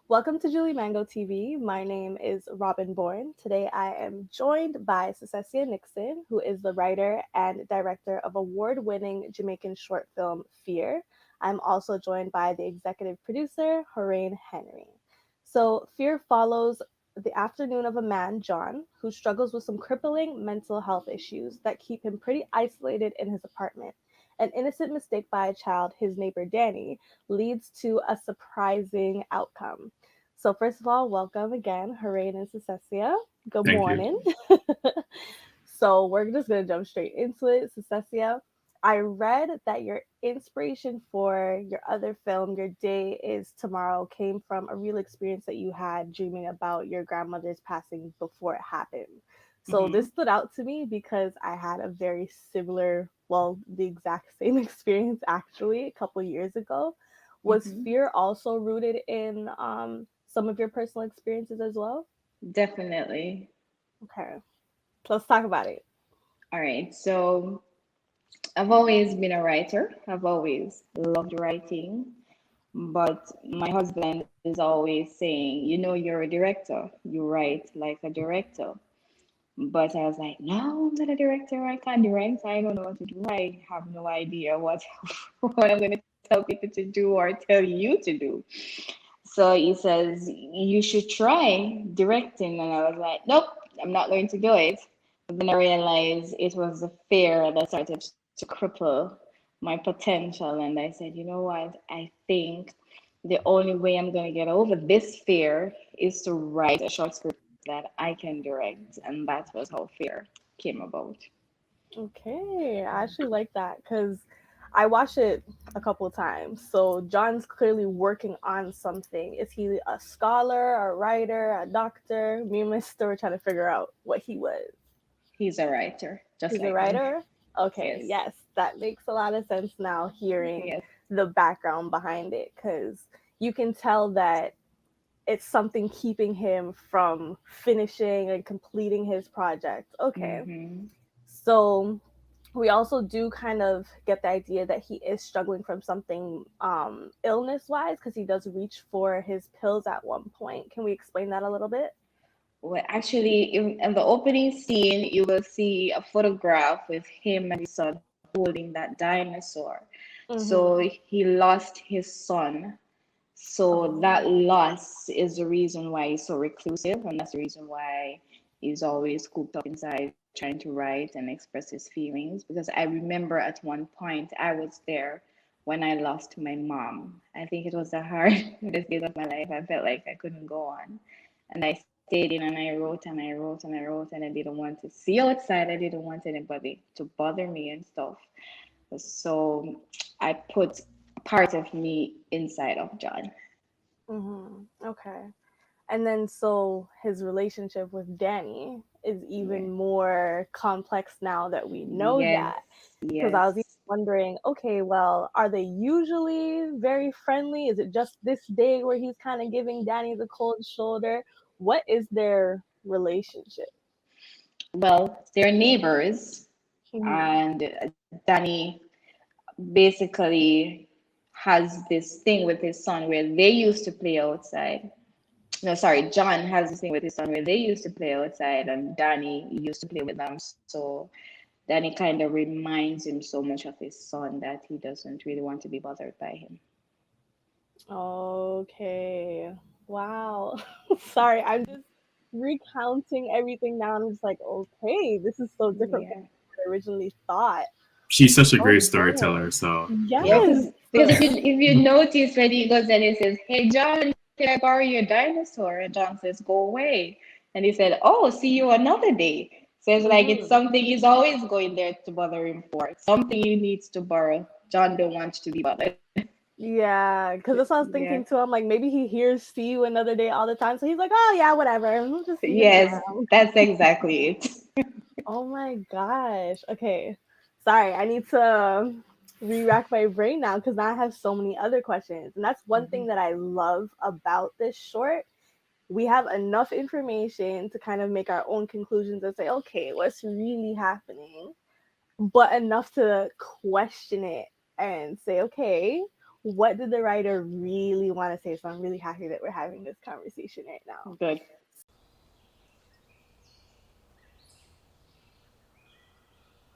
Welcome to juliemangotv. My name is Robin Bourne. Today I am joined by Sosiessia Nixon, who is the writer and director of award-winning Jamaican short film Fear. I'm also joined by the executive producer, Horain Henry. So Fear follows the afternoon of a man, John, who struggles with some crippling mental health issues that keep him pretty isolated in his apartment. An innocent mistake by a child, his neighbor Danny, leads to a surprising outcome. So, first of all, welcome again, Horain and Sosessia. Good Thank you. morning. So, we're just going to jump straight into it. Sosessia, I read that your inspiration for your other film, Your Day Is Tomorrow, came from a real experience that you had dreaming about your grandmother's passing before it happened. So, hmm this stood out to me because I had a very similar, well, the exact same experience actually a couple years ago. Was hmm fear also rooted in some of your personal experiences as well? Definitely. Okay, so let's talk about it. All right. So I've always been a writer. I've always loved writing, but my husband is always saying, you're a director. You write like a director. But I was like, no, I'm not a director. I can't direct. I don't know what to do. I have no idea what what I'm going to tell people to do or tell you to do. So he says, you should try directing. And I was like, nope, I'm not going to do it. But then I realized it was the fear that started to cripple my potential. And I said, you know what? I think the only way I'm going to get over this fear is to write a short script that I can direct. And that was how fear came about. Okay, I actually like that because I watched it a couple of times. So John's clearly working on something. Is he a scholar, a writer, a doctor? Me and my sister were trying to figure out what he was. He's a writer, just He's a like me. writer? Okay, Yes. yes, that makes a lot of sense now hearing Yes. the background behind it because you can tell that it's something keeping him from finishing and completing his project. Okay. hmm So we also do kind of get the idea that he is struggling from something illness wise because he does reach for his pills at one point. Can we explain that a little bit? Well, actually, in the opening scene, you will see a photograph with him and his son holding that dinosaur. So Mm-hmm. he lost his son. So that Oh. loss is the reason why he's so reclusive, and that's the reason why he's always cooped up inside trying to write and express his feelings. Because I remember at one point I was there when I lost my mom. I think it was the hardest days of my life. I felt like I couldn't go on. And I stayed in and I wrote and I wrote and I wrote and I didn't want to see outside. I didn't want anybody to bother me and stuff. So I put part of me inside of John. Mm-hmm. Okay. And then so his relationship with Danny is Yeah. even more complex now that we know Yes, that. Because I was even yes. wondering, okay, well, are they usually very friendly? Is it just this day where he's kind of giving Danny the cold shoulder? What is their relationship? Well, they're neighbors, Hmm. and Danny basically has this thing with his son where they used to play outside. No, sorry, John has this thing with his son where they used to play outside, and Danny used to play with them. So Danny kind of reminds him so much of his son that he doesn't really want to be bothered by him. Okay. Wow. Sorry, I'm just recounting everything now. I'm just like, okay, this is so different from Yeah. what I originally thought. Yeah. She's such a Oh great man. storyteller. So Yeah, Yes. because if you notice when he goes and he says, "Hey John, can I borrow your dinosaur?" And John says, "Go away." And he said, "Oh, see you another day." So it's like it's Hmm. something he's always going there to bother him for. Something he needs to borrow. John don't want to be bothered. Yeah, because that's what I was Yeah. thinking too. I'm like, maybe he hears "see you another day" all the time, so he's like, "Oh yeah, whatever. We'll just see you Yes, tomorrow." that's exactly it. Oh my gosh. Okay, sorry. I need to re-rack my brain now because now I have so many other questions, and that's one thing Mhm. that I love about this short. We have enough information to kind of make our own conclusions and say, okay, what's really happening, but enough to question it and say, okay, what did the writer really want to say? So I'm really happy that we're having this conversation right now. Good.